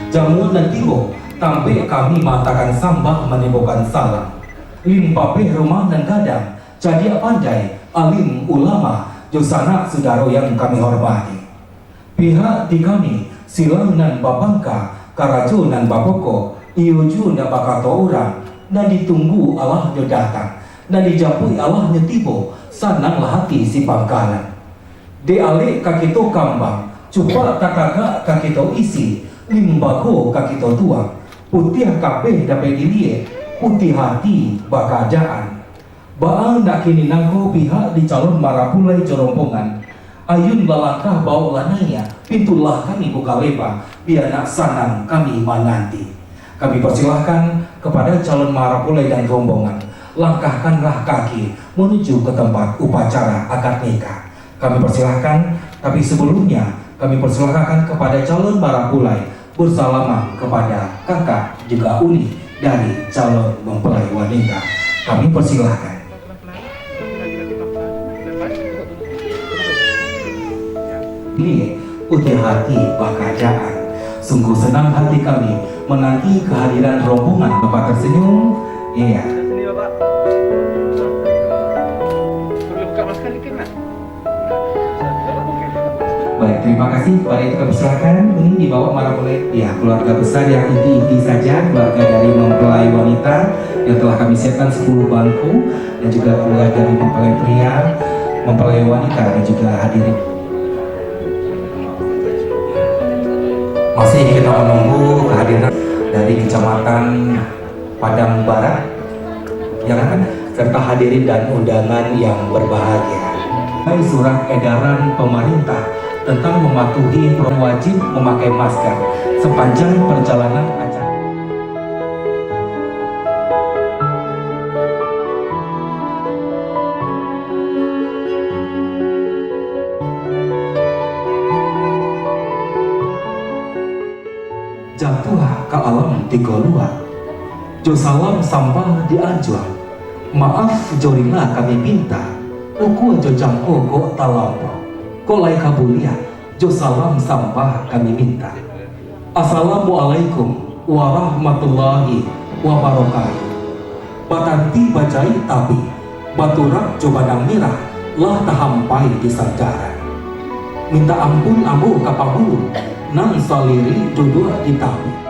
Jamuan dan tibo, tampe kami matakan sambah menimbulkan salam. Limpape rumah dan gadang, jadi pandai, alim ulama, josana saudara yang kami hormati. Pihak di kami, silang dan babangka, karajo dan baboko, iuju dan bakato orang, dan ditunggu Allah datang, dan dijapui Allah tibo, sananglah hati si pangkalan. De ale kakito kambang, cupa takaga kakito isi, limbago kakito tuang, putih kabeh dapat dilie, putih hati bakajaan. Baang nak kini nangko pihak di calon marapulai jorompongan. Ayun lalangkah bau lanaya, pintulah kami buka lebar, biar nak sanang kami menanti. Kami persilahkan kepada calon marapulai dan rombongan, langkahkanlah kaki menuju ke tempat upacara akad nikah. Kami persilahkan, tapi sebelumnya kami persilahkan kepada calon marapulai bersalaman kepada kakak juga uni dari calon mempelai wanita. Kami persilahkan. Ini putih hati bakajaan. Sungguh senang hati kami menanti kehadiran rombongan. Bapak tersenyum. Iya. Baik, terima kasih. Pada itu kami silakan ini dibawa marapulai ya keluarga besar yang inti-inti saja, keluarga dari mempelai wanita yang telah kami siapkan 10 bangku, dan juga keluarga dari mempelai pria, mempelai wanita, dan juga hadirin. Masih kita menunggu kehadiran dari Kecamatan Padang Barat yang akan serta hadirin dan undangan yang berbahagia. Surat edaran pemerintah tentang mematuhi wajib memakai masker sepanjang perjalanan acara. Jatuh ke alam tiga luar, jo salam sampah dianjur, maaf jorina kami pinta, uku jo jangko go talampo. Kolai kabulia, jo salam sampah kami minta. Assalamualaikum warahmatullahi wabarakatuh. Batanti bajai tabi, baturak jo badang mirah, lah tahampai di sandaran. Minta ampun ambu kapabulu, nang saliri jodoh di tabi.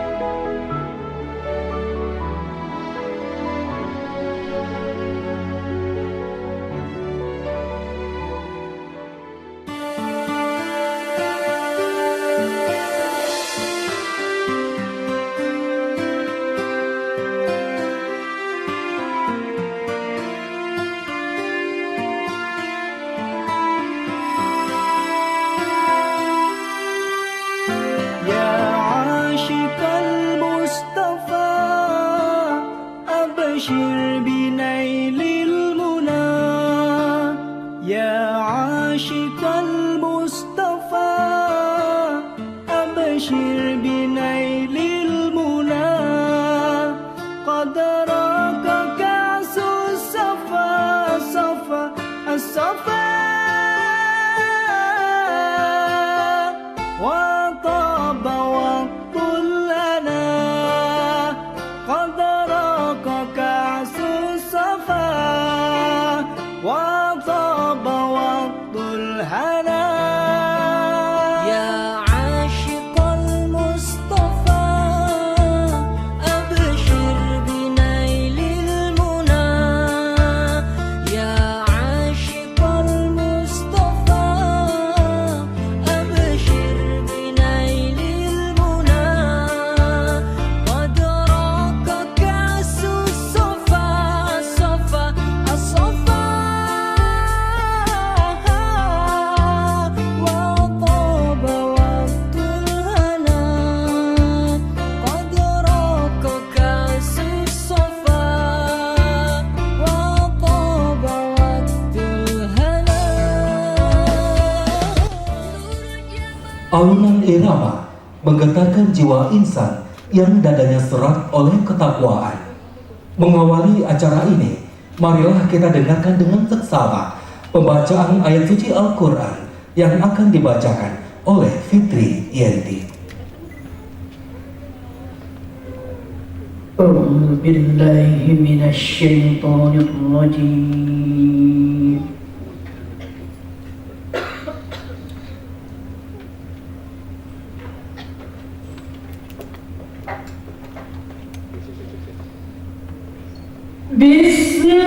أبشر بنيل المنى يا عاشق المصطفى أبشر بنيل المنى قد راك كأس الصفا صفا الصفا وطاب وقت لنا قد راك كأس الصفا Alunan irama menggetarkan jiwa insan yang dadanya serat oleh ketakwaan. Mengawali acara ini, marilah kita dengarkan dengan seksama pembacaan ayat suci Al-Quran yang akan dibacakan oleh Fitri Yenti. أعوذ بالله من الشيطان الرجيم بسم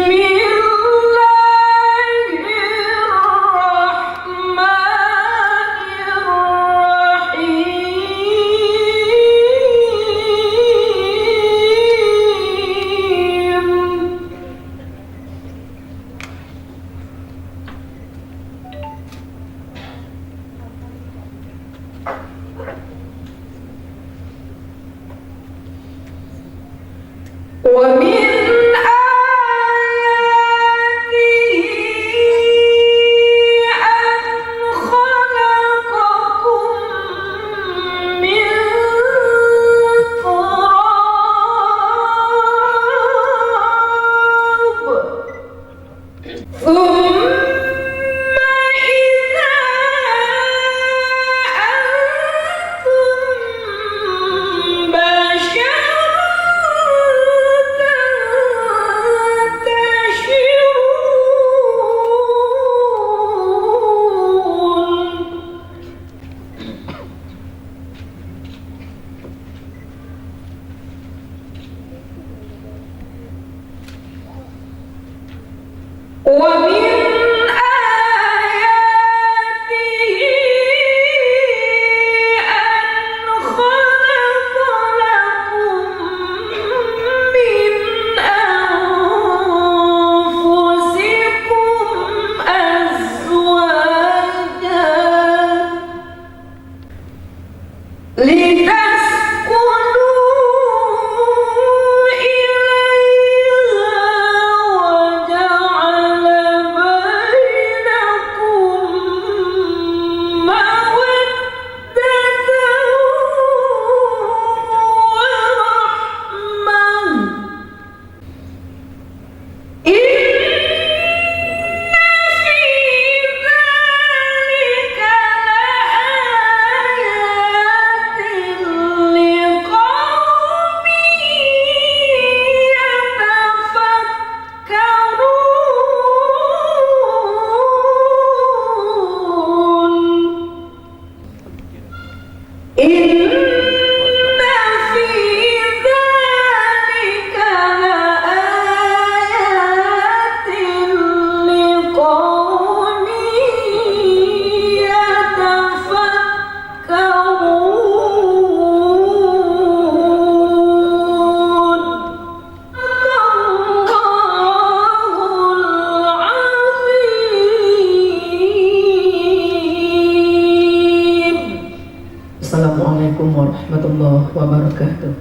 Assalamualaikum warahmatullahi wabarakatuh.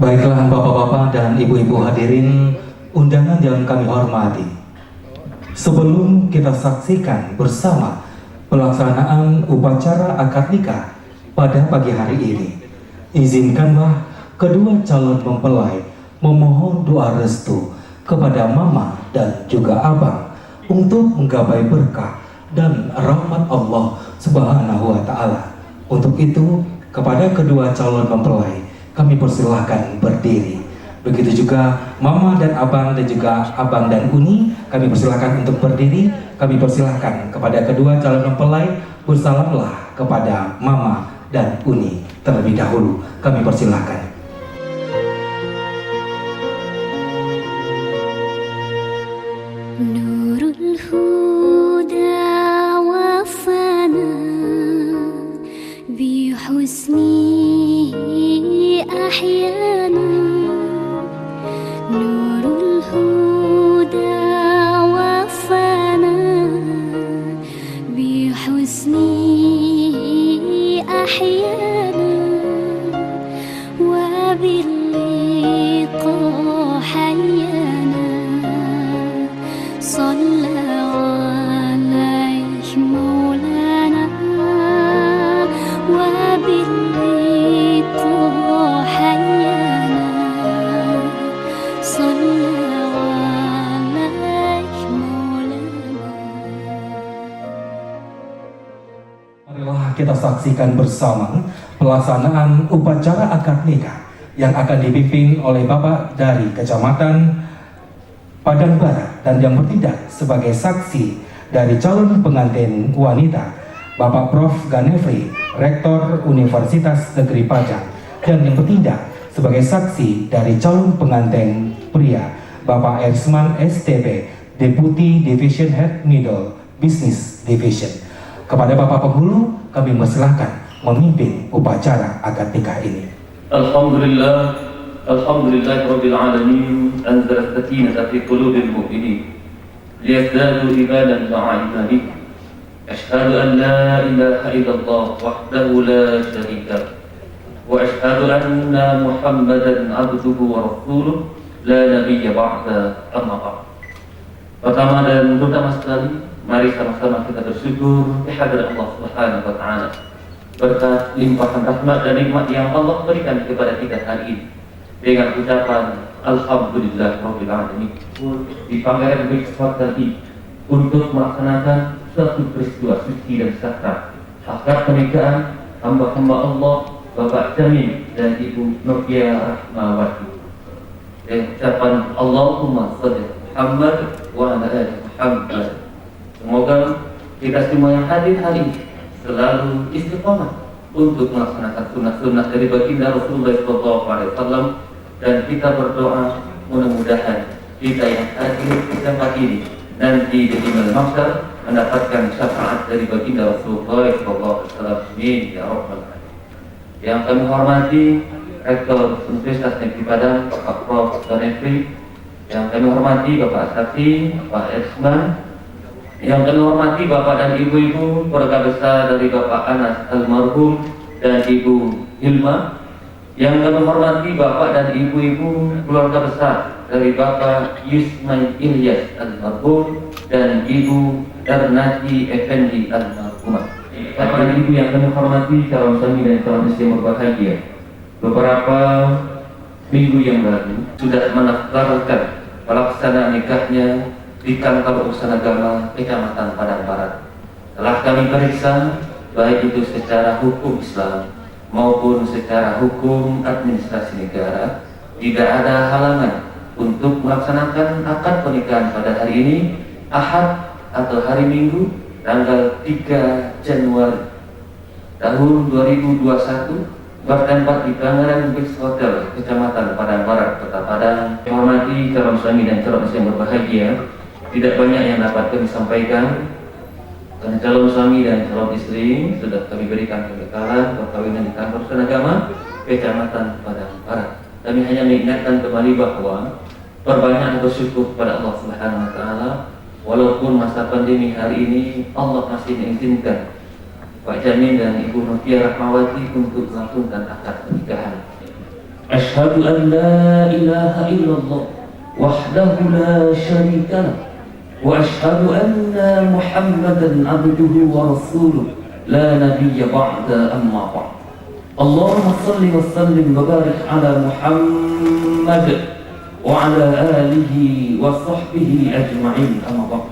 Baiklah bapak-bapak dan ibu-ibu hadirin undangan yang kami hormati. Sebelum kita saksikan bersama pelaksanaan upacara akad nikah pada pagi hari ini, izinkanlah kedua calon mempelai memohon doa restu kepada mama dan juga abang untuk menggapai berkah dan rahmat Allah Subhanahu wa Ta'ala. Untuk itu, kepada kedua calon mempelai kami persilahkan berdiri. Begitu juga mama dan abang juga abang dan uni, kami persilahkan untuk berdiri. Kami persilahkan kepada kedua calon mempelai bersalamlah kepada mama dan uni terlebih dahulu. Kami persilahkan. Nurul Huda wafana bihusnihi ahyana. Nurul Huda wafana bihusnihi ahyana. صلى عليه مولانا. Marilah kita saksikan bersama pelaksanaan upacara akad nikah yang akan dipimpin oleh Bapak dari Kecamatan Padang Barat dan yang bertindak sebagai saksi dari calon pengantin wanita Bapak Prof. Ganefri, Rektor Universitas Negeri Padang, dan yang bertindak sebagai saksi dari calon pengantin pria Bapak Ersman STP, Deputy Division Head Middle Business Division. Kepada Bapak Penghulu, kami mempersilahkan memimpin upacara akad nikah ini. Alhamdulillah, Alhamdulillah Rabbil Alamin, anzala sakinata fi qulubil mu'minin liyazdadu imanan ma'a imanihim. Ashhadu an la ilaha illallah wahdahu la syarika lahu wa ashhadu anna Muhammadan abduhu wa rasuluh la nabiyya ba'da, amma ba'd. Pertama dan terutama sekali, mari sama-sama kita bersyukur kehadirat Allah Subhanahu wa taala. Berkat limpahan rahmat dan nikmat yang Allah berikan kepada kita hari ini dengan ucapan Alhamdulillah Rabbil Alamin, dipanggil berikut tadi untuk melaksanakan suatu peristiwa suci dan sakral akad pernikahan hamba-hamba Allah Bapak Jamil dan Ibu Novia Rahmawati. Dan ucapan Allahumma shalli Muhammad wa ala ali Muhammad. Semoga kita semua yang hadir hari ini selalu istiqomah untuk melaksanakan sunnah-sunnah dari baginda Rasulullah SAW, dan kita berdoa mudah-mudahan kita yang hadir di tempat ini nanti di yaumul mahsyar mendapatkan syafaat dari baginda Rasulullah SAW. Amin ya rabbal alamin. Yang kami hormati Rektor Universitas Negeri Padang Bapak Prof. Ganefri, yang kami hormati Bapak Saksi, Pak Ersman, yang kami hormati Bapak dan Ibu-ibu keluarga besar dari Bapak Anas almarhum dan Ibu Hilma, yang kami hormati Bapak dan Ibu-ibu keluarga besar dari Bapak Yusmail Ilyas almarhum dan Ibu Ernati Effendi almarhumah. Bapak dan Ibu yang kami hormati, calon suami dan calon istri yang berbahagia, beberapa minggu yang lalu sudah mendaftarkan pelaksanaan nikahnya di kantor urusan agama Kecamatan Padang Barat. Telah kami periksa baik itu secara hukum Islam maupun secara hukum administrasi negara, tidak ada halangan untuk melaksanakan akad pernikahan pada hari ini, Ahad atau hari Minggu, tanggal 3 Januari tahun 2021, bertempat di Pangeran Beach Hotel, Kecamatan Padang Barat, Kota Padang. Yang hormati calon suami dan calon istri yang berbahagia, tidak banyak yang dapat kami sampaikan karena calon suami dan calon istri sudah kami berikan pembekalan perkawinan di kantor urusan agama Kecamatan Padang Barat. Kami hanya mengingatkan kembali bahwa perbanyak bersyukur kepada Allah Subhanahu wa taala, walaupun masa pandemi hari ini Allah masih mengizinkan Pak Jamil dan Ibu Novia Rahmawati untuk melangsungkan akad pernikahan. Asyhadu an la ilaha illallah wahdahu la syarika lahu wa asyhadu anna Muhammadan abduhu wa rasuluh la nabiyya ba'da, amma ba'd. Allahumma salli wa sallim wa barik ala Muhammad wa ala alihi wa sahbihi ajma'in, amma ba'd.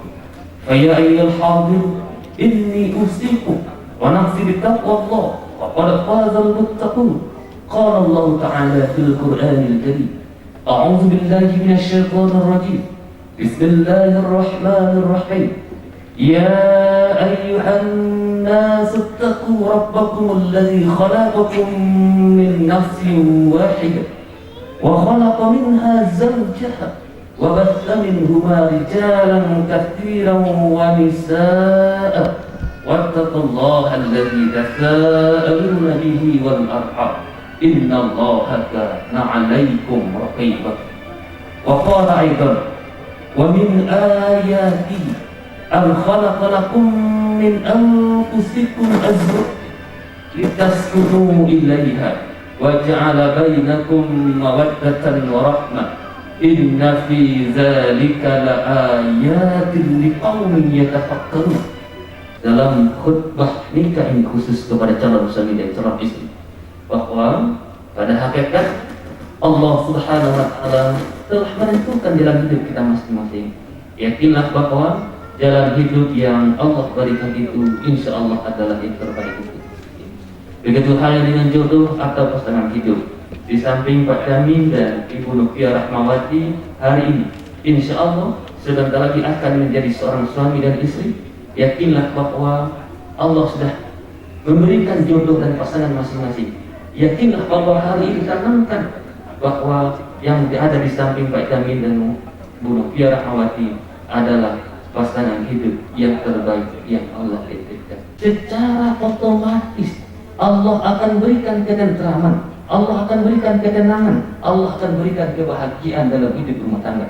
Fa ya ayyuhal hadir, inni usikum wa nafsi bittaqwallah wa qad fazal muttaqun. Qala Allah ta'ala fil Qur'anil Karim, a'udzu billahi minasy syaithanir rajim. Bismillahirrahmanirrahim. Ya ayyuhan nas ittaqu rabbakum alladzi khalaqakum min nafsin wahidah wa khalaqa minha zawjaha wa batha minhuma rijalan katsiran wa nisaa'a wattaqullaha alladzi tasaaluna bihi wal arham innallaha kana 'alaykum raqiba. Wa qala aidan, wa min ayatihi an khalaqa lakum min anfusikum azwajan litaskunu ilayha wa ja'ala bainakum mawaddatan wa rahmah inna fi dzalika laayatin liqaumin yatafakkarun. Dalam khutbah nikah ini khusus kepada calon suami dan calon istri, bahwa pada hakikat Allah Subhanahu wa Ta'ala telah menentukan jalan hidup kita masing-masing. Yakinlah bahwa jalan hidup yang Allah berikan itu insya Allah adalah yang terbaik untuk kita. Begitu halnya dengan jodoh atau pasangan hidup. Di samping Pak Jamin dan Ibu Nufia Rahmawati hari ini, insya Allah sebentar lagi akan menjadi seorang suami dan istri. Yakinlah bahwa Allah sudah memberikan jodoh dan pasangan masing-masing. Yakinlah bahwa hari ini tanamkan bahwa yang ada di samping Pak Jamin dan Bu Nufia Rahmawati adalah pasangan hidup yang terbaik yang Allah titipkan. Secara otomatis Allah akan berikan ketentraman, Allah akan berikan ketenangan, Allah akan berikan kebahagiaan dalam hidup rumah tangga.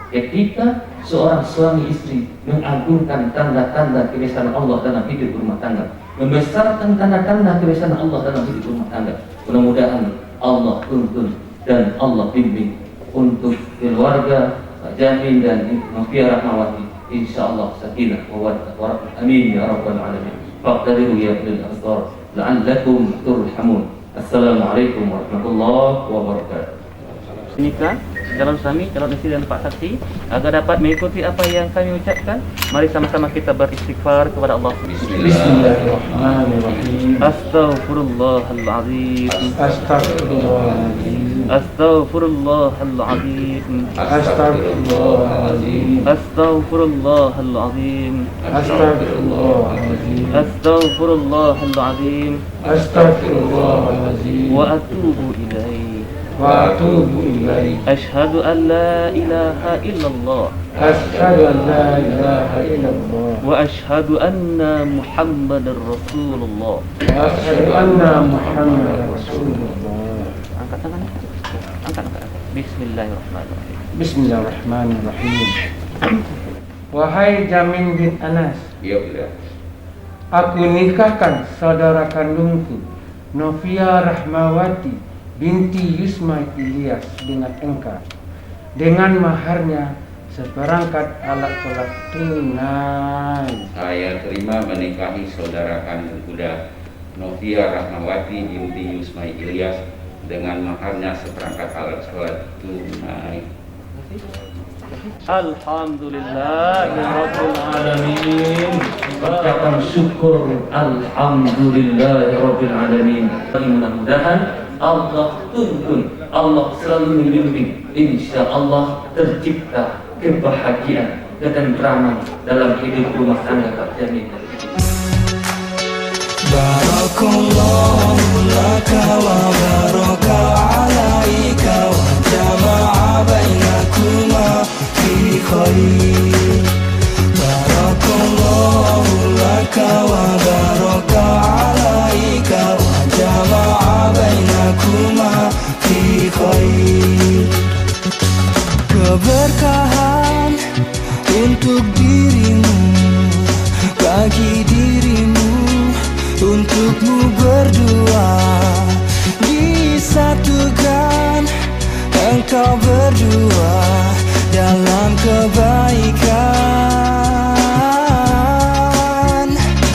Ketika seorang suami istri mengagungkan tanda-tanda kebesaran Allah dalam hidup rumah tangga, membesarkan tanda-tanda kebesaran Allah dalam hidup rumah tangga, mudah-mudahan Allah tuntun dan Allah bimbing untuk keluarga Pak Jamin dan Nufia Rahmawati, insyaallah sakinah mawaddah warahmah. Amin ya rabbal alamin. Faqtadiru ya ulil absar la'allakum turhamun. Assalamualaikum warahmatullahi wabarakatuh. Nikah calon suami, calon istri dan Pak Saksi agar dapat mengikuti apa yang kami ucapkan. Mari sama-sama kita beristighfar kepada Allah. Bismillahirrahmanirrahim. Astaghfirullahaladzim. Astaghfirullahaladzim. Astaghfirullahaladzim. Astaghfirullahaladzim. Astaghfirullahaladzim. Astaghfirullahaladzim. Astaghfirullahaladzim. Astaghfirullahaladzim. Wa atubu ilaih. Wa atubu ilaih. Ashhadu an la ilaha illallah. Asyhadu an la ilaha illallah. Wa ashhadu anna Muhammadar Rasulullah. Wa asyhadu anna Muhammadar Rasulullah. Angkat tangan. Angkat. Bismillahirrahmanirrahim. Bismillahirrahmanirrahim. Wahai Jamin bin Anas, Ya udah. aku nikahkan saudara kandungku Nufia Rahmawati binti Yusma Ilyas dengan engkau, dengan maharnya seperangkat alat sholat tunai. Saya terima menikahi saudara kandung kuda Nufia Rahmawati binti Yusma Ilyas dengan maharnya seperangkat alat sholat tunai. Alhamdulillahirabbil alamin. Ucapan syukur alhamdulillahirabbil alamin. Mudah-mudahan Allah tuntun, Allah selalu membimbing, insya Allah tercipta kebahagiaan, ketentraman dalam hidup rumah tangga Pak Jamin. Barakallahu laka wa baraka alaika wa jama'a bainakuma fi khair. Barakallahu laka wa baraka alaika wa jama'a bainakuma fi khair. Keberkahan untuk dirimu, bagi dirimu, untukmu berdua, disatukan engkau berdua dalam kebaikan.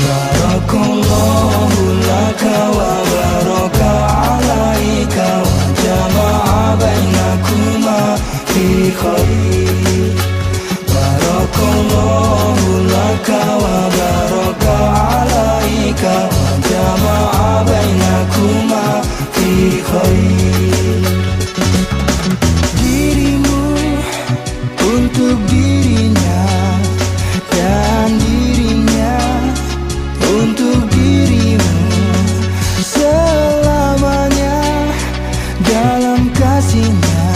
Barakallahu laka wa baraka alaika wa jama'a bainakuma fi khair. Barakallahu laka wa baraka alaika wa jama'a bainakuma fi khair. Dirimu untuk dirinya dan dirinya untuk dirimu, selamanya dalam kasihnya,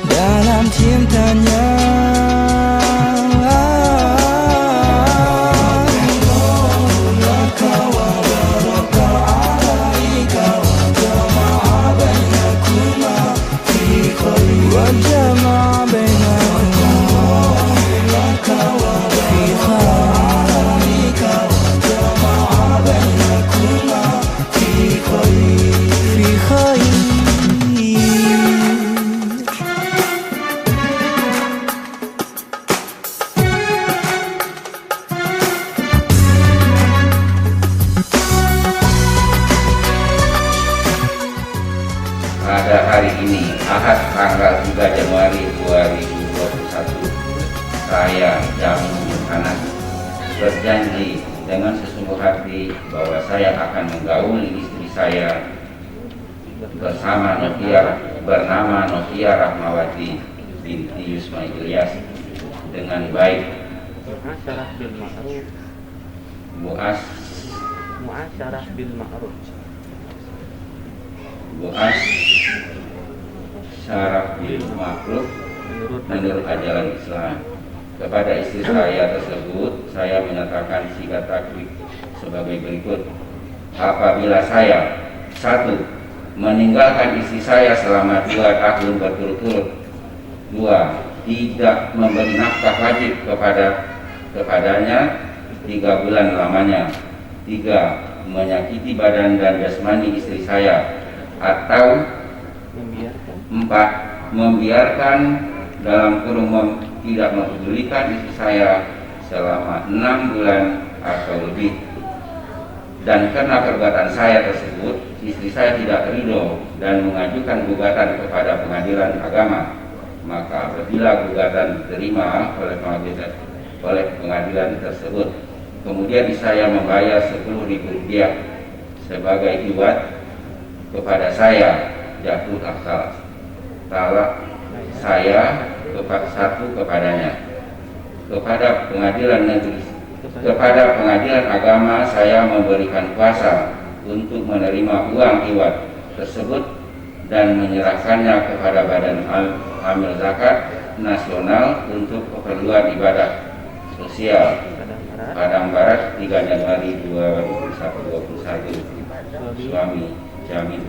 dalam cintanya. Pada hari ini Januari 2021, saya Jamil Anas berjanji dengan sesungguh hati bahwa saya akan menggauli istri saya bernama Novia Rahmawati binti Yusma Ilyas dengan baik. Muasyarah bil ma'ruf. Syaraf bil ma'ruf menurut ajaran Islam. Kepada istri saya tersebut, saya menyatakan sigat taklif sebagai berikut. Apabila saya 1. meninggalkan istri saya selama 2 tahun berturut-turut, 2. tidak memberi nafkah wajib kepadanya 3 bulan lamanya, 3. menyakiti badan dan jasmani istri saya, atau 4. membiarkan dalam kurung tidak mempedulikan istri saya selama 6 bulan atau lebih. Dan karena perbuatan saya tersebut, istri saya tidak ridho dan mengajukan gugatan kepada pengadilan agama, maka apabila gugatan diterima oleh pengadilan tersebut, kemudian saya membayar Rp10.000 sebagai hiwat kepada saya, jatuh akal talak saya kepadanya. Kepada pengadilan agama, saya memberikan kuasa untuk menerima uang hiwat tersebut dan menyerahkannya kepada Badan Amil Zakat Nasional untuk keperluan ibadah sosial. Padang Barat, 3 Januari 2021. Suami Jamil.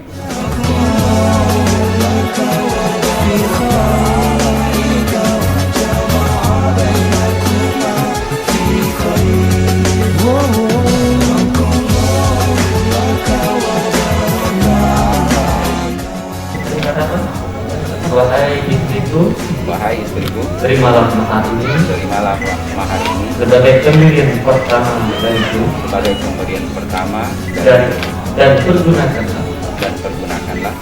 Wahai istriku, terimalah mahar ini sebagai pemberian pertama bagiku, dan pergunakanlah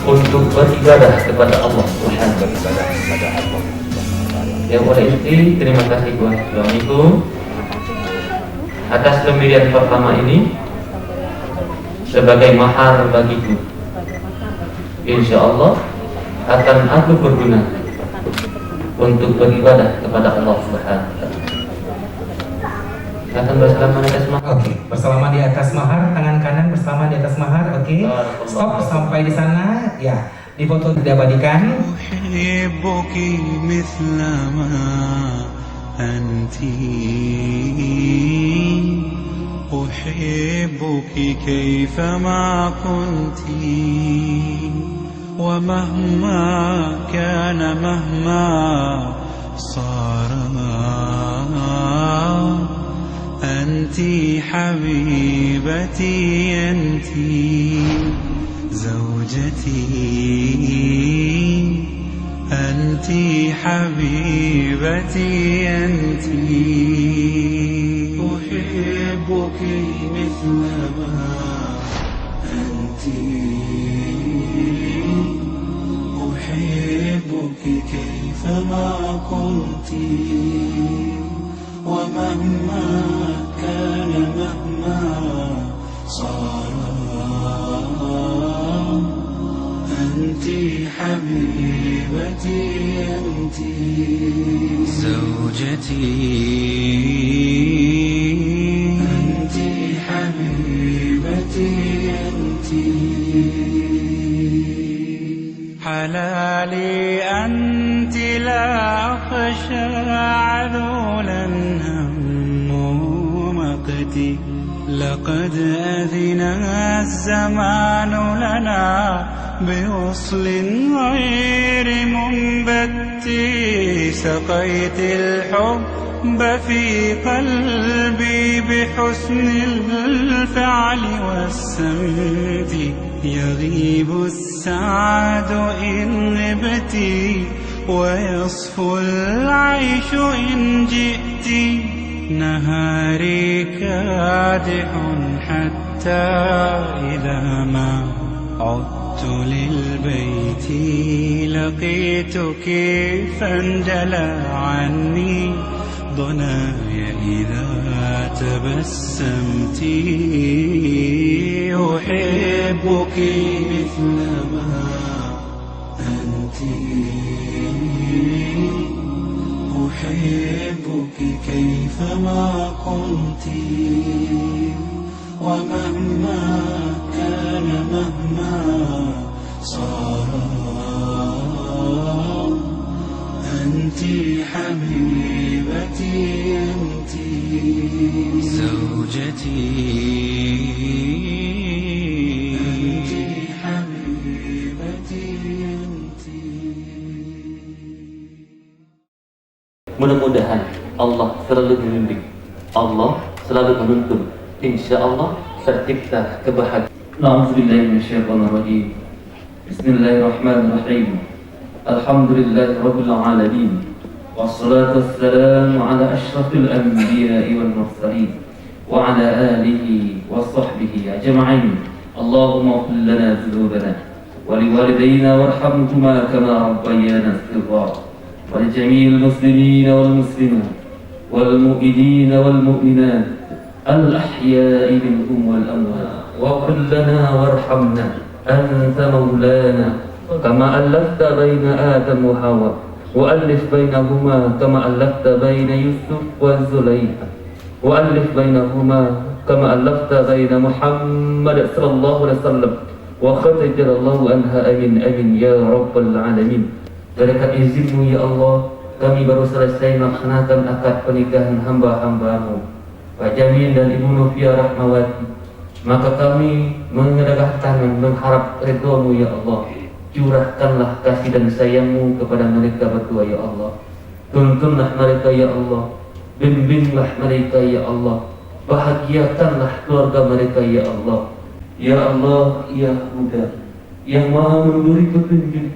untuk beribadah kepada Allah Subhanahu. Ya oleh istri, terima kasih buat suamiku atas pemberian pertama ini sebagai mahar bagiku. Insya Allah akan aku berguna untuk beribadah kepada Allah Subhanahu. Akan bersalaman di atas mahar. Oke, bersalaman di atas mahar, tangan kanan bersalaman di atas mahar. Oke, stop sampai di sana. Ya, di foto diabadikan. Uhibbuki mithla ma anti, uhibbuki kaifa ma kunti, wa mahma kana mahma sara, anti habibati, anti zawjati, anti habibati, anti. Uhibbuki mithla ma anti, uhibbuki kaifa ma kunti, wa mahma kana mahma sara, anti habibati, anti zawjati, anti habibati, anti. حلالي أنت لا أخشى عذولا هم مقتي، لقد أذن الزمان لنا بوصل غير منبت، سقيت الحب في قلبي بحسن الفعل والسمت، يغيب السعد إن غبت ويصفو العيش إن جئت، نهاري كادح حتى إذا ما عدت عدت للبيت لقيتك فانجلى عني ضناي إذا تبسمت أحبك مثلما أنت أحبك كيفما كنت ومهما كان مهما صار أنت حبيبتي أنت زوجتي أنت حبيبتي أنت. Mudah-mudahan Allah selalu membimbing, Allah selalu menuntun, insya Allah tercipta kebahagiaan. A'udzubillahiminasyaitonirrajim. Bismillahirrahmanirrahim. Alhamdulillahirabbil alamin. Wassalatu wassalamu ala asyrafil anbiya'i wal mursalin wa ala alihi wa sahbihi ajma'in. Allahumma ighfir lana dzunubana wa liwalidayna warhamhuma kama rabbayana shighara. ولجميع المسلمين والمسلمات والمؤمنين والمؤمنات الأحياء منهم والأموات واغفر لنا وارحمنا أنت مولانا كما ألفت بين آدم وحواء وألف بينهما كما ألفت بين يوسف وزليخة وألف بينهما كما ألفت بين محمد صلى الله عليه وسلم وخرج الله عنها أمين أمين يا رب العالمين. Berkat izin-Mu ya Allah, kami baru selesai melaksanakan akad pernikahan hamba-hamba-Mu, Pak Jamil dan Ibu Nofia Rahmawati. Maka kami mengedahkan tangan mengharap ridho-Mu ya Allah. Curahkanlah kasih dan sayang-Mu kepada mereka berdua ya Allah. Tuntunlah mereka ya Allah. Bimbinglah mereka ya Allah. Bahagiakanlah keluarga mereka ya Allah. Ya Allah, ya Huda, yang Maha memberi petunjuk.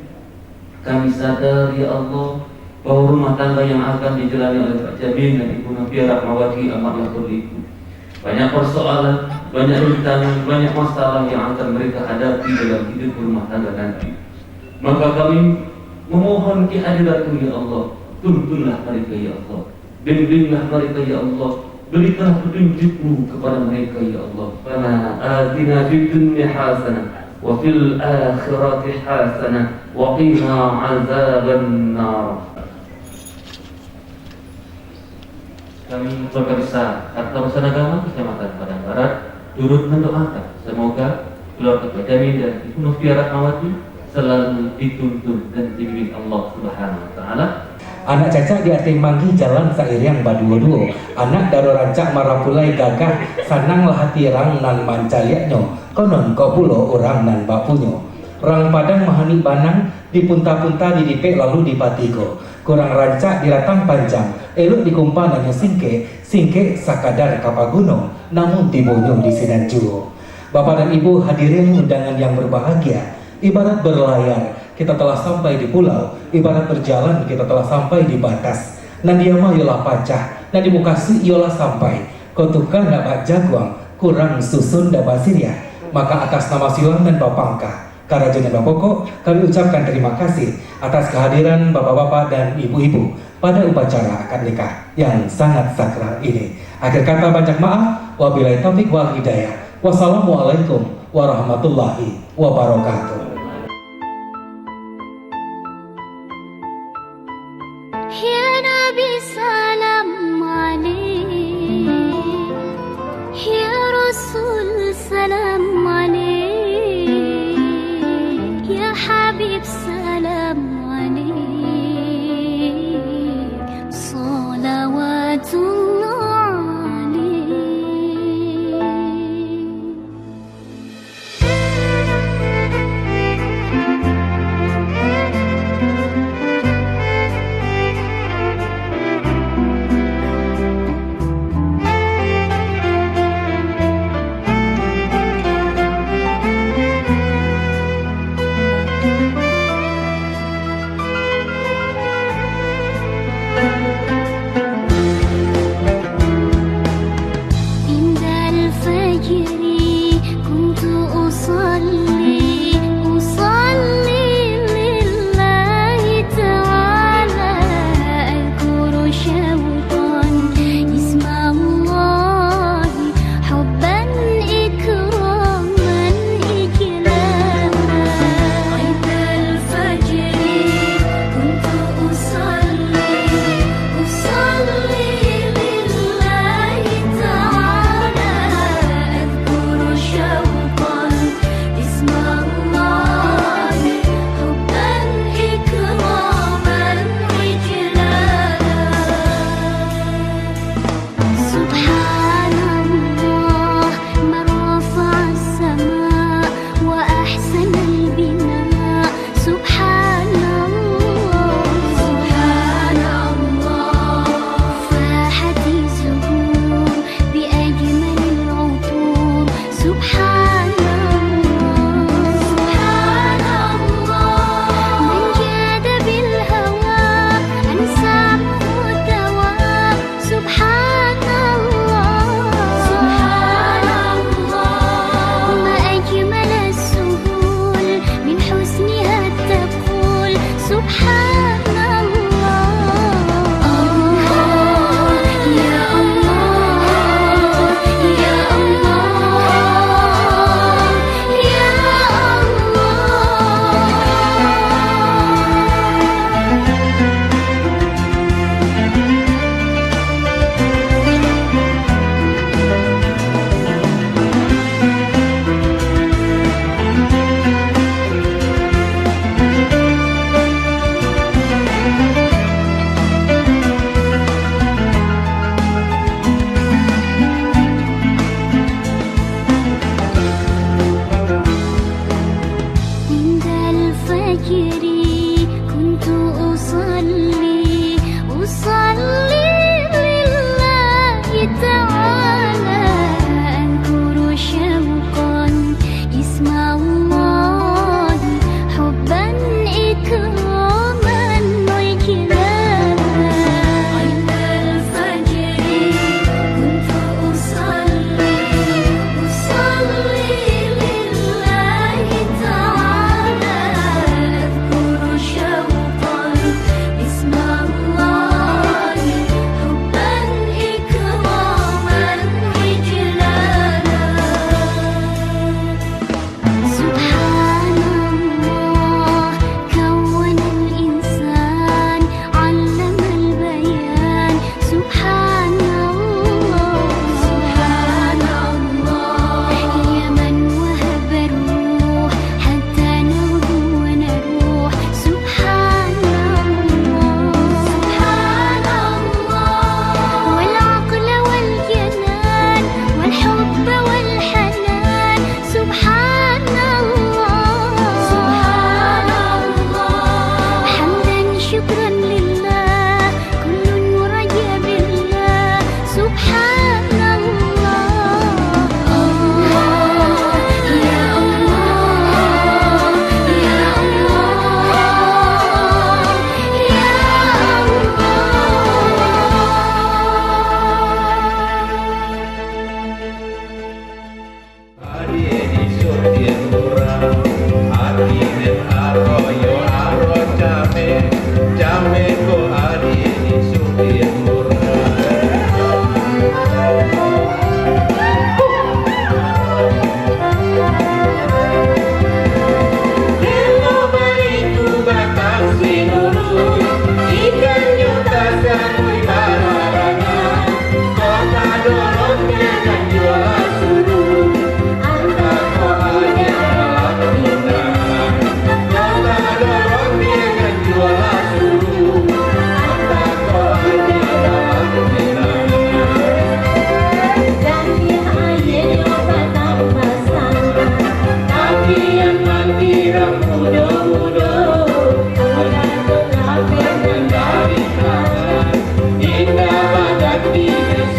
Kami sadar ya Allah bahwa rumah tangga yang akan dijalani oleh Pak Jamil dan Ibu Nofia Rahmawati amatlah berliku. Banyak persoalan, banyak rintangan, banyak masalah yang akan mereka hadapi dalam hidup rumah tangga nanti. Maka kami memohon kehadiran-Mu ya Allah. Tuntunlah mereka ya Allah. Bimbinglah mereka ya Allah. Berikanlah petunjuk-Mu kepada mereka ya Allah. Rabbana atina fid dunya hasanah wa fil akhirati hasanah wa qina azaban nar. Kami keluarga besar Harta Usaha Agama Kecamatan Padang Barat turut mendoakan semoga keluarga Pak Jamil dan Ibu Nofia Rahmawati selalu dituntun dan dibimbing Allah Subhanahu wa taala. Anak Caca diarti manggi jalan sairiang baduo-duo. Anak daro rancak marapulai gagah sanang lahatirang nan mancaliaknyo. Konon kau pulo orang nan bapunyo. Orang Padang mahani banang dipunta-punta didipek lalu dipatigo. Kurang rancak diratang panjang. Elok dikumpah nanya singke sakadar kapaguno. Namun tibonyo di sinan juo. Bapak dan Ibu hadirin undangan yang berbahagia. Ibarat berlayar, kita telah sampai di pulau. Ibarat berjalan, kita telah sampai di batas. Nandiama yola pacah, nadi Bukasi yola sampai. Kotukan dapat jaguang, kurang susun dapat Syria. Maka atas nama Silang dan Bapangka, Karajan dan Bapoko, kami ucapkan terima kasih atas kehadiran bapak-bapak dan ibu-ibu pada upacara akad nikah yang sangat sakral ini. Akhir kata banyak maaf, wabillahi taufiq wal hidayah. Wassalamualaikum warahmatullahi wabarakatuh. Ya Nabi salam alaik, Ya Rasul salam alaik, Ya Habib salam alaik, salawatullah alaik.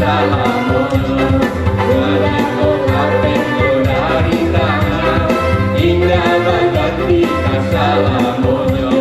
salamono Dari olapenyo dari tangan Indah bagati kasalamono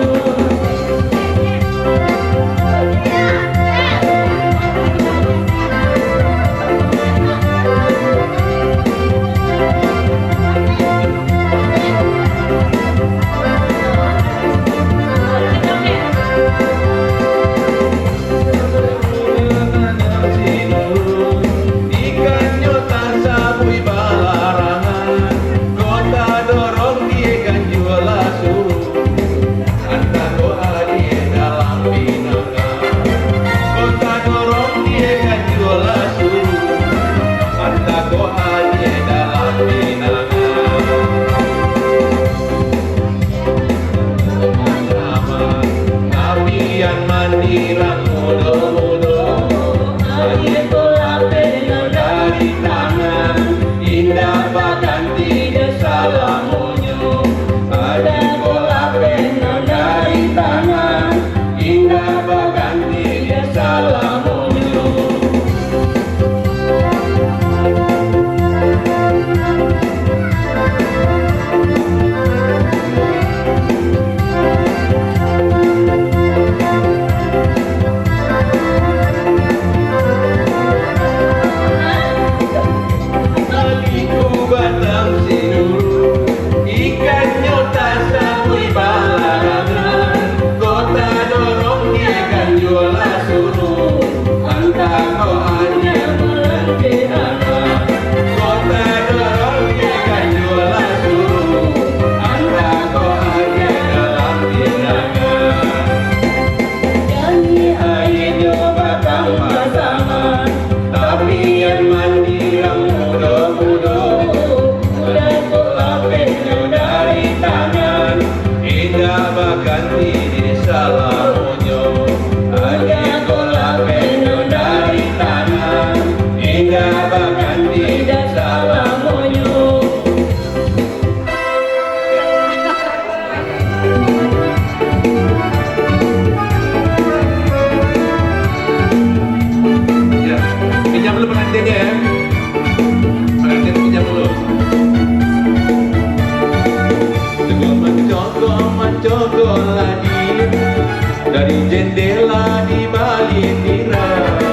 Dari jendela di balik tirai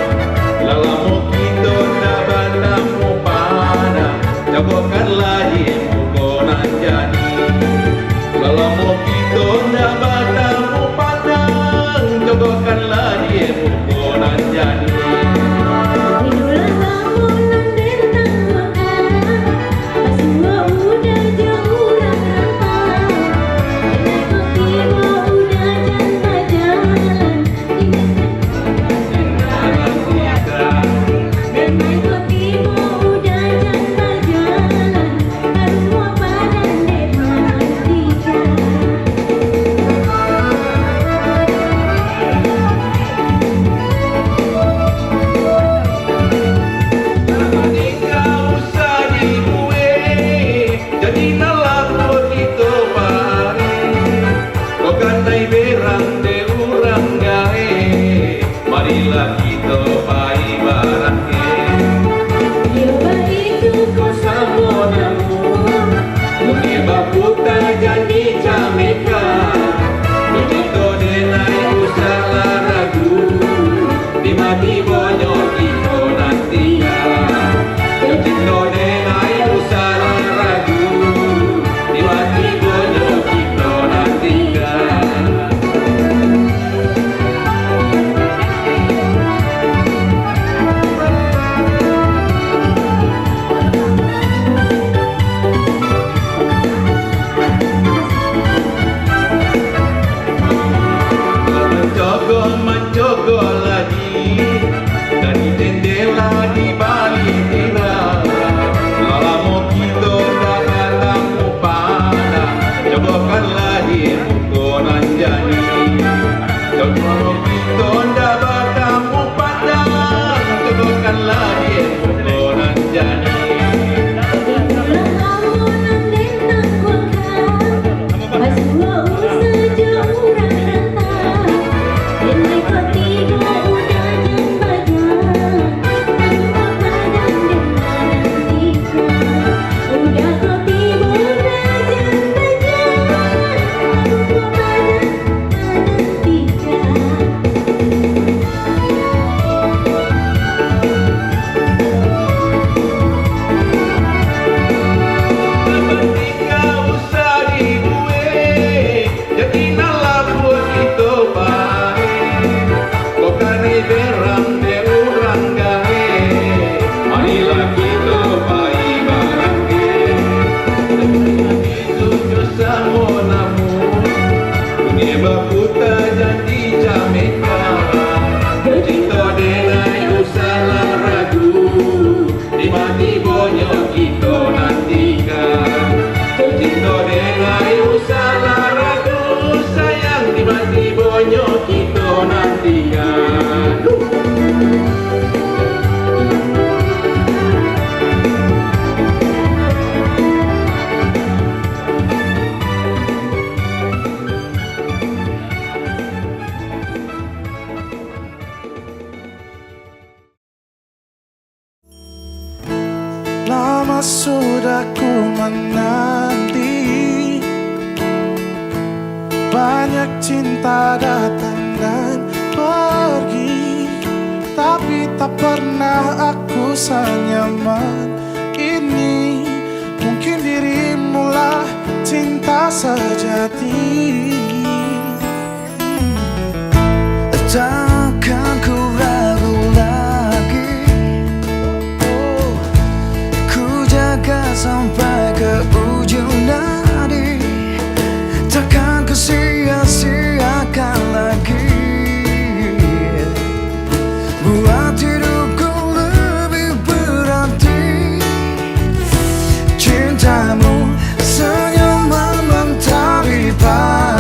Lalamu kita nabatamu pana Jagokanlah ilmu konan jani Lalamu kita nabatamu pana Jagokanlah ilmu konan jani lama sudah ku menanti. Banyak cinta datang dan pergi, tapi tak pernah aku senyaman ini. Mungkin dirimulah cinta sejati. Takkan ku ragu lagi, ku jaga sampai ke ujung nadi. Takkan ku sia-siakan lagi, buat hidupku lebih berarti. Cintamu senyuman mentari pagi.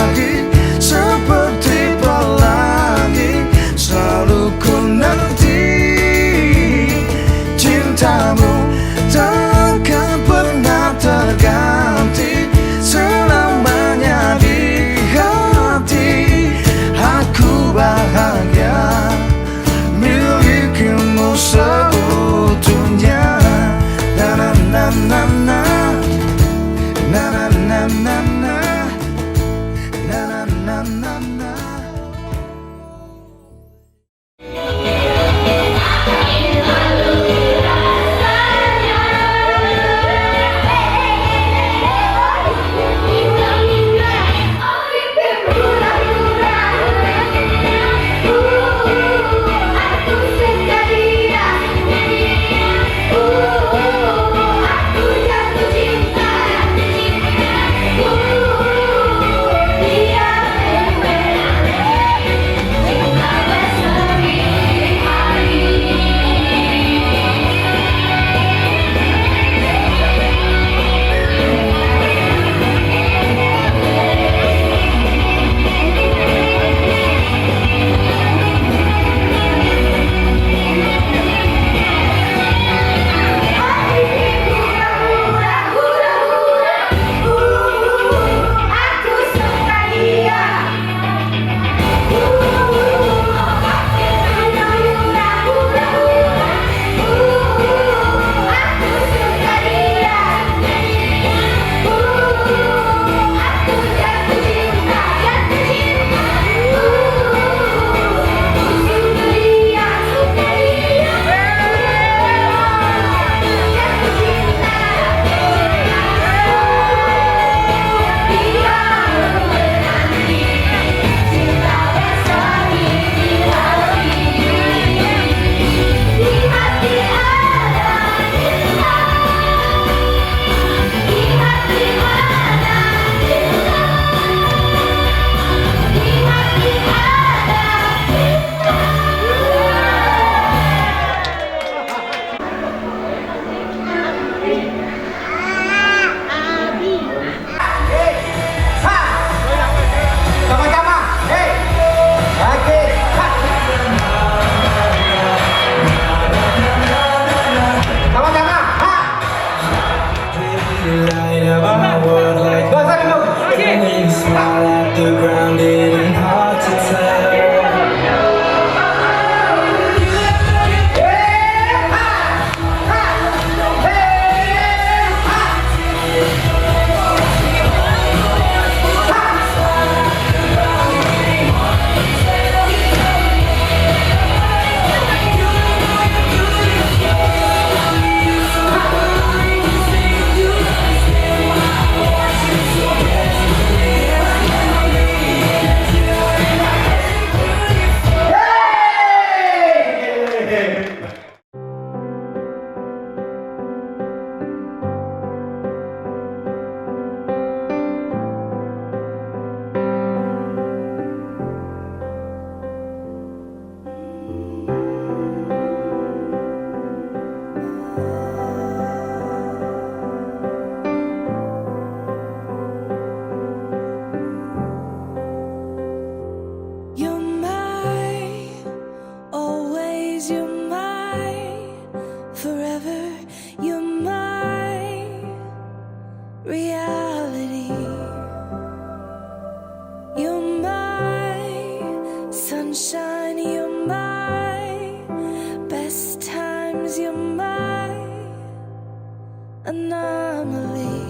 anomaly,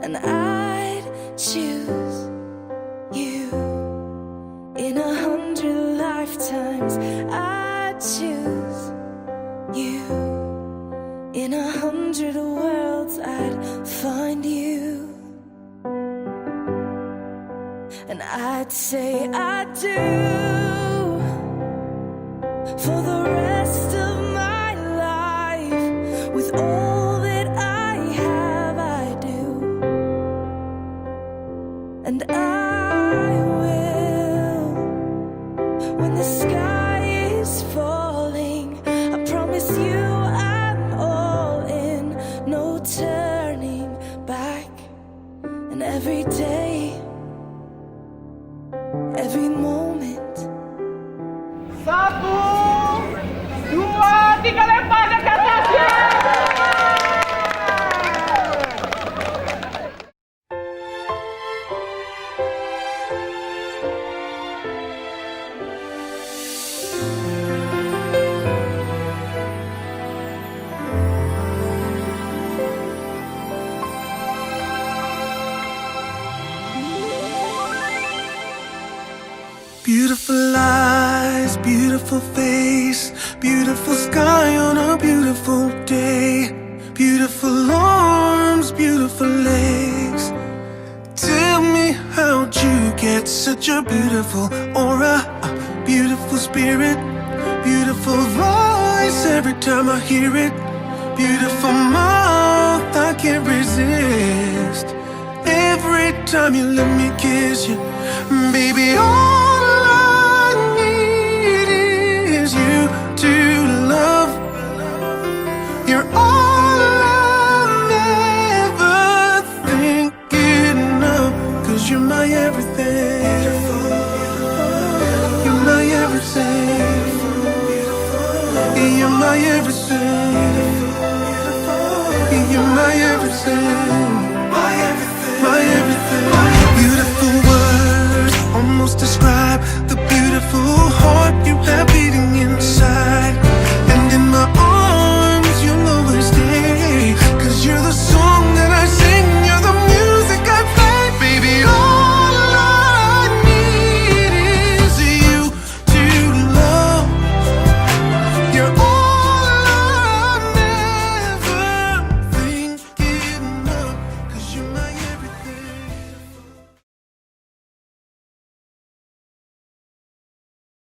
and I'd choose you in 100 lifetimes. I'd choose you in 100 worlds. I'd find you, and I'd say I do for the rest of my life. With all that I have, I do, and I will. When the sky is falling, I promise you I'm all in, no turning back. And every day, every moment, 1, 2, 3, lempar ke atas. Beautiful eyes, beautiful face, beautiful sky on a beautiful day, beautiful arms, beautiful legs. Tell me, how'd you get such a beautiful aura, a beautiful spirit, beautiful voice every time I hear it, beautiful mouth, I can't resist. Every time you let me kiss you, baby, all I need is you to love. You're all I'm ever thinking of, 'cause you're my everything. You're my everything. You're my everything. You're my everything. My everything. Beautiful words almost describe the beautiful heart you have.